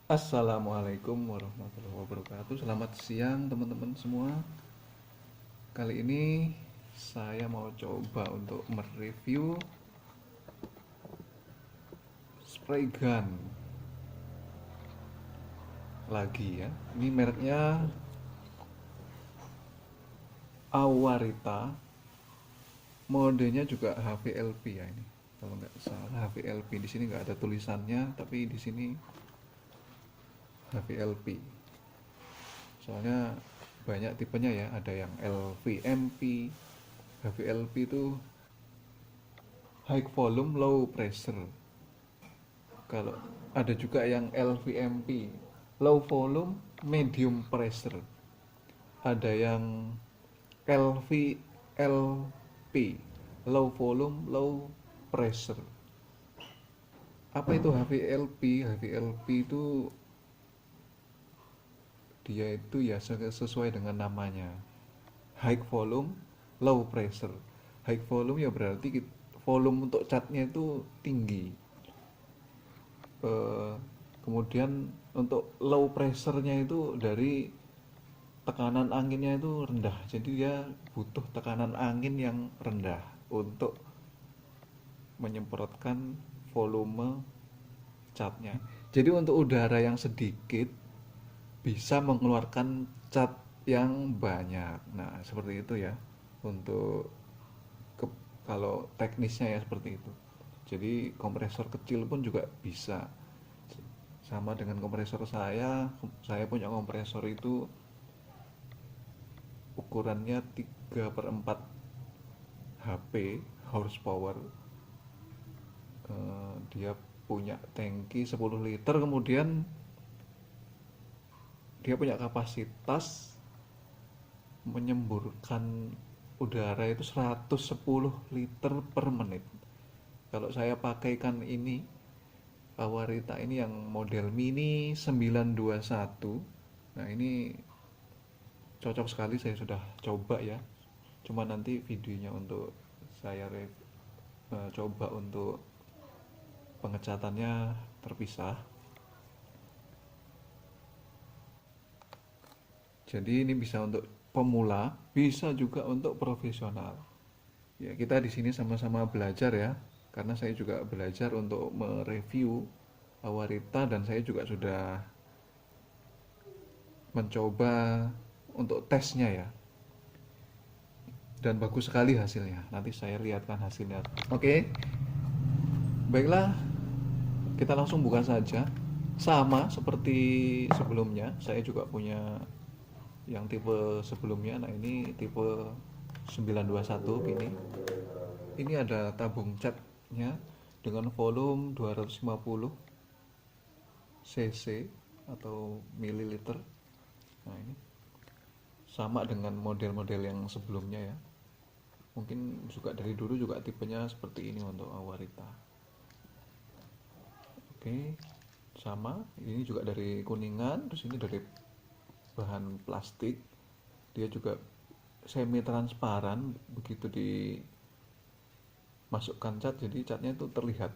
Assalamualaikum warahmatullahi wabarakatuh. Selamat siang teman-teman semua. Kali ini saya mau coba untuk mereview spray gun lagi ya. Ini mereknya Awarita. Modenya juga HVLP ya ini. Kalau nggak salah HVLP di sini nggak ada tulisannya, tapi di sini HVLP. Soalnya banyak tipenya ya. Ada yang LVMP. HVLP itu high volume low pressure. Kalau ada juga yang LVMP, low volume medium pressure. Ada yang LVLP, low volume low pressure. Apa itu HVLP? HVLP itu dia itu ya sesuai dengan namanya, high volume low pressure. High volume ya berarti volume untuk catnya itu tinggi. eh, Kemudian untuk low pressure-nya itu dari tekanan anginnya itu rendah, jadi dia butuh tekanan angin yang rendah untuk menyemprotkan volume catnya. Jadi untuk udara yang sedikit bisa mengeluarkan cat yang banyak. Nah seperti itu ya untuk ke, kalau teknisnya ya seperti itu. Jadi kompresor kecil pun juga bisa. Sama dengan kompresor saya punya kompresor itu ukurannya 3/4 HP horsepower. Dia punya tangki 10 liter, kemudian dia punya kapasitas menyemburkan udara itu 110 liter per menit. Kalau saya pakaikan ini Awarita ini yang model Mini 921. Nah, ini cocok sekali, saya sudah coba ya. Cuma nanti videonya untuk saya coba untuk pengecatannya terpisah. Jadi ini bisa untuk pemula, bisa juga untuk profesional. Ya, kita di sini sama-sama belajar ya, karena saya juga belajar untuk mereview Awarita dan saya juga sudah mencoba untuk tesnya ya. Dan bagus sekali hasilnya. Nanti saya lihatkan hasilnya. Oke, baiklah, kita langsung buka saja. Sama seperti sebelumnya, saya juga punya yang tipe sebelumnya. Nah, ini tipe 921 ini. Ini ada tabung catnya dengan volume 250 cc atau mililiter. Nah, ini sama dengan model-model yang sebelumnya ya. Mungkin juga dari dulu juga tipenya seperti ini untuk Awarita. Oke, sama. Ini juga dari kuningan, terus ini dari bahan plastik. Dia juga semi transparan, begitu dimasukkan cat jadi catnya itu terlihat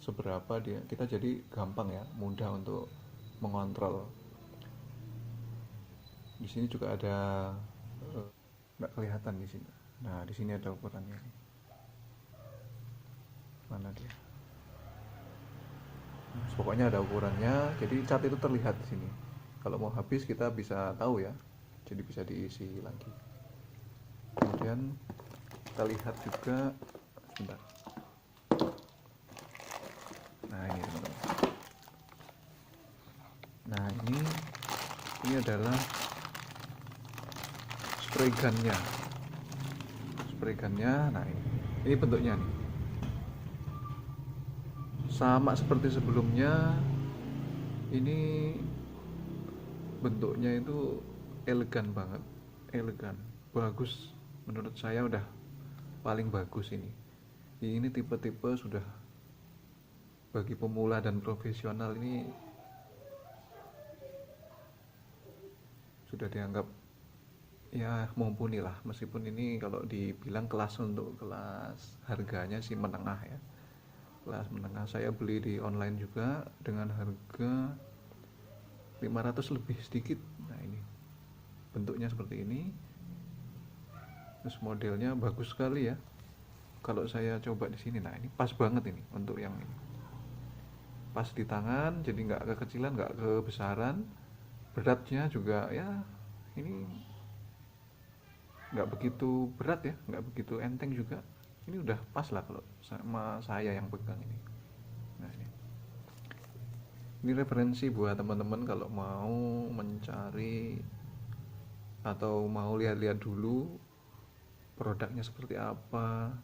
seberapa dia. Kita jadi gampang ya, mudah untuk mengontrol. Di sini juga ada nggak kelihatan di sini. Nah, di sini ada ukurannya. Mana dia? Pokoknya ada ukurannya, jadi cat itu terlihat di sini. Kalau mau habis kita bisa tahu ya, jadi bisa diisi lagi. Kemudian kita lihat juga, sebentar. Nah ini teman-teman. Nah ini adalah spray gunnya. Spray gunnya, nah ini bentuknya nih. Sama seperti sebelumnya, ini bentuknya itu elegan banget, elegan, bagus. Menurut saya udah paling bagus ini tipe-tipe sudah bagi pemula dan profesional, ini sudah dianggap ya mumpuni lah. Meskipun ini kalau dibilang kelas, untuk kelas harganya sih menengah ya, kelas menengah. Saya beli di online juga dengan harga 500 lebih sedikit. Nah ini bentuknya seperti ini, terus modelnya bagus sekali ya. Kalau saya coba di sini, nah ini pas banget ini untuk yang ini, pas di tangan, jadi nggak kekecilan nggak kebesaran. Beratnya juga ya ini nggak begitu berat ya, nggak begitu enteng juga. Ini udah pas lah kalau sama saya yang pegang ini. Nah ini referensi buat teman-teman kalau mau mencari atau mau lihat-lihat dulu produknya seperti apa,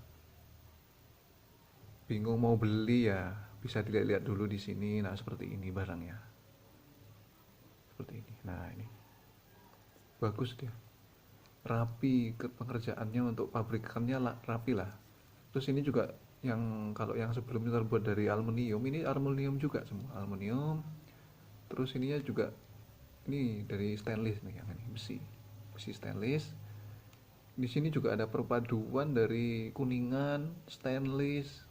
bingung mau beli ya bisa dilihat-lihat dulu di sini. Nah seperti ini barangnya, seperti ini. Nah ini bagus dia, rapi pengerjaannya, untuk pabrikannya rapi lah. Terus ini juga yang kalau yang sebelumnya terbuat dari aluminium, ini aluminium juga semua aluminium. Terus ininya juga ini dari stainless nih, yang ini besi stainless. Di sini juga ada perpaduan dari kuningan, stainless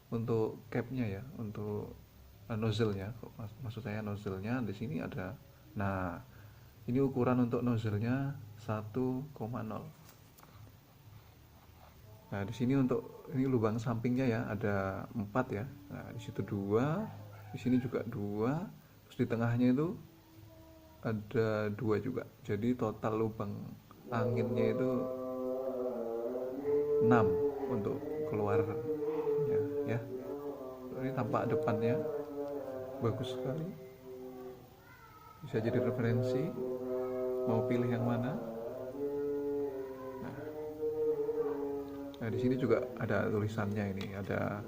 untuk capnya ya, untuk nozzle-nya. Maksud saya nozzle-nya di sini ada. Nah, ini ukuran untuk nozzle-nya 1,0. Nah, di sini untuk ini lubang sampingnya ya ada 4 ya. Nah, di situ 2, di sini juga 2, terus di tengahnya itu ada 2 juga. Jadi total lubang anginnya itu 6 untuk keluarnya ya. Ini tampak depannya bagus sekali. Bisa jadi referensi mau pilih yang mana. Nah, di sini juga ada tulisannya, ini ada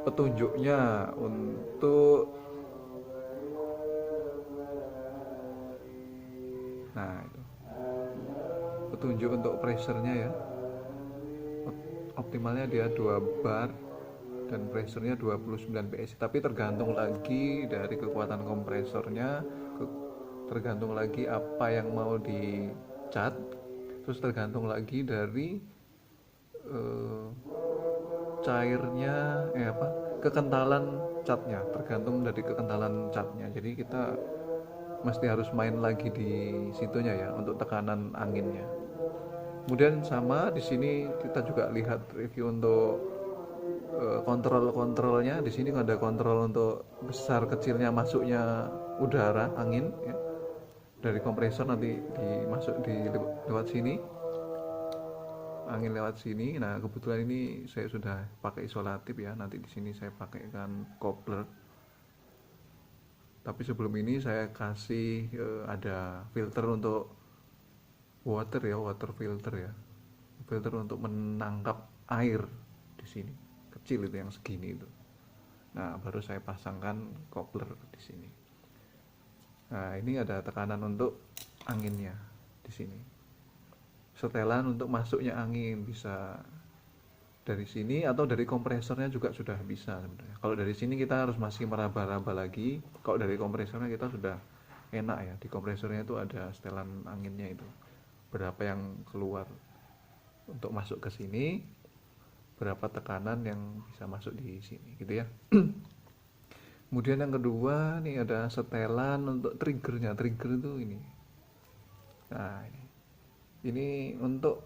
petunjuknya untuk, nah itu petunjuk untuk pressure-nya ya. Optimalnya dia 2 bar dan pressure-nya 29 PSI, tapi tergantung lagi dari kekuatan kompresornya, tergantung lagi apa yang mau dicat, terus tergantung lagi dari cairnya kekentalan catnya, tergantung dari kekentalan catnya. Jadi kita mesti harus main lagi di situnya ya untuk tekanan anginnya. Kemudian sama di sini kita juga lihat review untuk kontrolnya. Di sini ada kontrol untuk besar kecilnya masuknya udara angin ya, dari kompresor nanti dimasuk di lewat sini, angin lewat sini. Nah kebetulan ini saya sudah pakai isolatif ya, nanti di sini saya pakaikan coupler. Tapi sebelum ini saya kasih ada filter untuk water ya, water filter ya, filter untuk menangkap air di sini, kecil itu yang segini itu. Nah baru saya pasangkan coupler di sini. Nah ini ada tekanan untuk anginnya di sini, setelan untuk masuknya angin bisa dari sini atau dari kompresornya juga sudah bisa sebenarnya. Kalau dari sini kita harus masih meraba-raba lagi. Kalau dari kompresornya kita sudah enak ya, di kompresornya itu ada setelan anginnya itu, berapa yang keluar untuk masuk ke sini, berapa tekanan yang bisa masuk di sini gitu ya. Kemudian yang kedua nih ada setelan untuk triggernya. Trigger itu ini. Nah ini untuk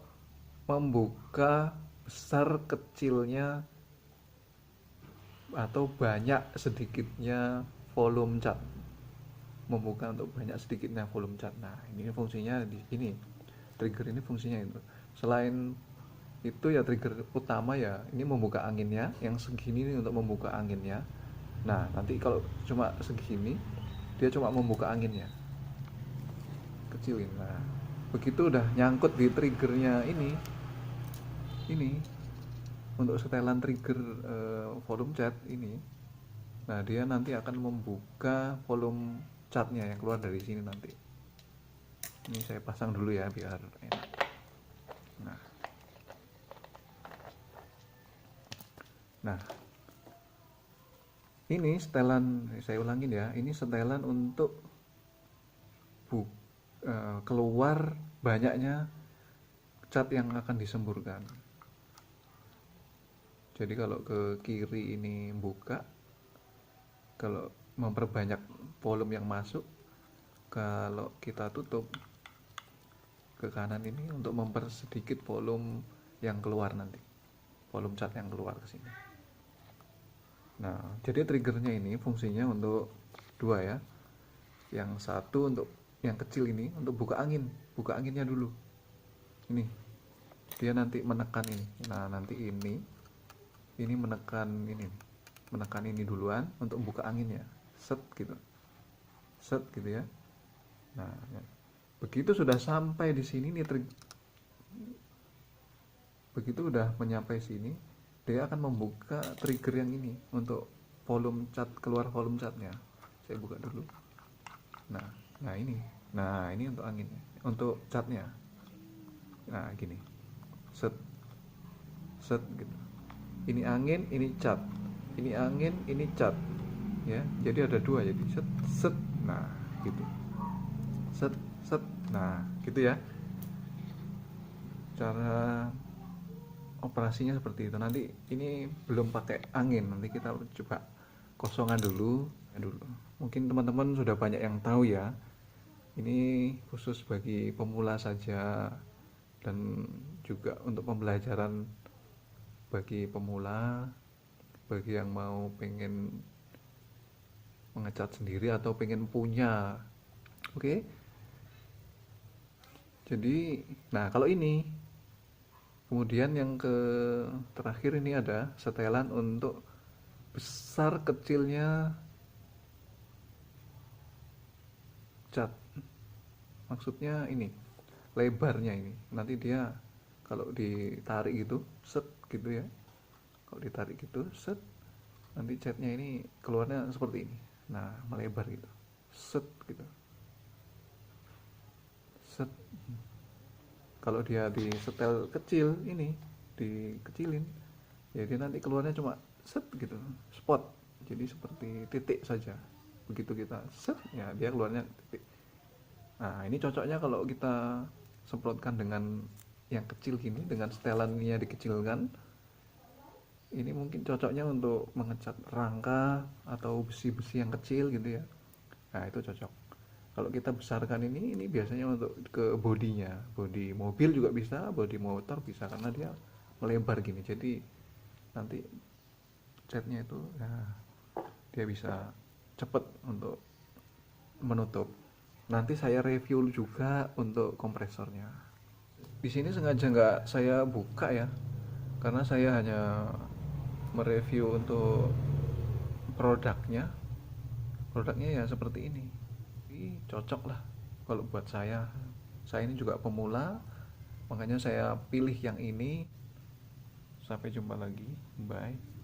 membuka besar kecilnya atau banyak sedikitnya volume cat, membuka untuk banyak sedikitnya volume cat. Nah ini fungsinya di ini, trigger ini fungsinya itu. Selain itu ya trigger utama ya ini membuka anginnya, yang segini ini untuk membuka anginnya. Nah nanti kalau cuma segini dia cuma membuka anginnya, kecilin. Nah begitu udah nyangkut di triggernya ini untuk setelan trigger volume cat ini. Nah dia nanti akan membuka volume catnya yang keluar dari sini nanti. Ini saya pasang dulu ya biar enak. Nah ini setelan, saya ulangin ya, ini setelan untuk keluar banyaknya cat yang akan disemburkan. Jadi kalau ke kiri ini buka, kalau memperbanyak volume yang masuk, kalau kita tutup ke kanan ini untuk mempersedikit volume yang keluar nanti, volume cat yang keluar ke sini. Nah, jadi triggernya ini fungsinya untuk dua ya. Yang satu untuk yang kecil ini untuk buka angin, buka anginnya dulu. Ini dia nanti menekan ini. Nah, nanti ini menekan ini duluan untuk buka anginnya. Set gitu. Set gitu ya. Nah, ya. Begitu sudah sampai di sini nih, begitu udah menyampai sini, dia akan membuka trigger yang ini untuk volume cat, keluar volume catnya. Saya buka dulu. Nah, ini untuk anginnya, untuk catnya. Nah, gini, set, set gitu. Ini angin, ini cat. Ini angin, ini cat. Ya, jadi ada dua, jadi set, set. Nah, gitu. Set, set. Nah, gitu ya. Cara operasinya seperti itu. Nanti ini belum pakai angin, nanti kita coba kosongan dulu. Mungkin teman-teman sudah banyak yang tahu ya. Ini khusus bagi pemula saja dan juga untuk pembelajaran bagi pemula, bagi yang mau pengen mengecat sendiri atau pengen punya. Oke. Jadi, nah kalau ini kemudian yang ke terakhir ini ada setelan untuk besar kecilnya cat. Maksudnya ini lebarnya ini. Nanti dia kalau ditarik gitu, set gitu ya. Kalau ditarik gitu, set, nanti catnya ini keluarnya seperti ini. Nah, melebar gitu. Set gitu. Set. Kalau dia di setel kecil ini, dikecilin, jadi nanti keluarnya cuma set gitu, spot. Jadi seperti titik saja. Begitu kita set, ya dia keluarnya titik. Nah, ini cocoknya kalau kita semprotkan dengan yang kecil gini, dengan setelannya dikecilkan. Ini mungkin cocoknya untuk mengecat rangka atau besi-besi yang kecil gitu ya. Nah, itu cocok. Kalau kita besarkan ini biasanya untuk ke bodinya, bodi mobil juga bisa, bodi motor bisa, karena dia melebar gini. Jadi nanti catnya itu ya dia bisa cepet untuk menutup. Nanti saya review juga untuk kompresornya. Di sini sengaja nggak saya buka ya, karena saya hanya mereview untuk produknya. Produknya ya seperti ini. Ini cocok lah kalau buat saya. Saya ini juga pemula, makanya saya pilih yang ini. Sampai jumpa lagi. Bye.